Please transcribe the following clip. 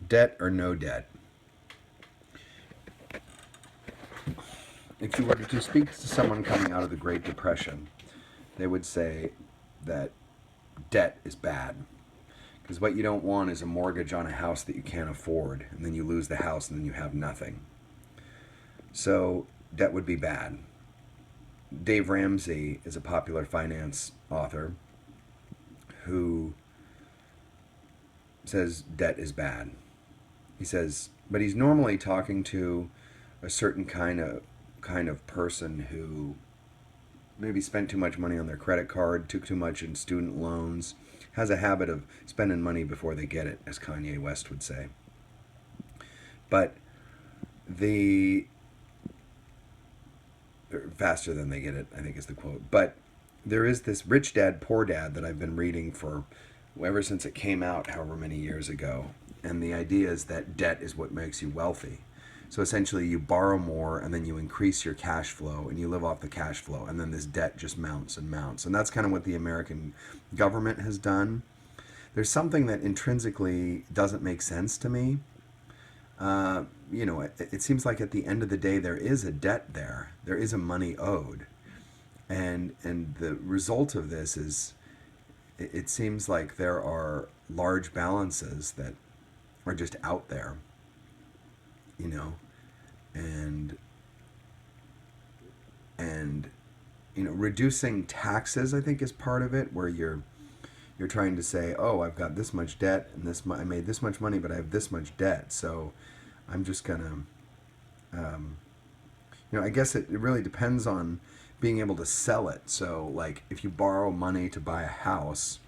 debt or no debt. If you were to speak to someone coming out of the Great Depression, they would say that debt is bad. Because what you don't want is a mortgage on a house that you can't afford, and then you lose the house and then you have nothing. So debt would be bad. Dave Ramsey is a popular finance author who says debt is bad. He says, but he's normally talking to a certain kind of person who maybe spent too much money on their credit card, took too much in student loans, has a habit of spending money before they get it, as Kanye West would say. But the faster than they get it, I think is the quote. But there is this Rich Dad Poor Dad that I've been reading for ever since it came out, however many years ago. And the idea is that debt is what makes you wealthy. So essentially, you borrow more and then you increase your cash flow and you live off the cash flow. And then this debt just mounts and mounts. And that's kind of what the American government has done. There's something that intrinsically doesn't make sense to me. It seems like at the end of the day, there is a debt there. There is a money owed. And the result of this is it seems like there are large balances that are just out there, and reducing taxes, I think, is part of it, where you're trying to say, oh, I've got this much debt and I made this much money, but I have this much debt, so I'm just gonna, I guess it really depends on being able to sell it. So, like, if you borrow money to buy a house,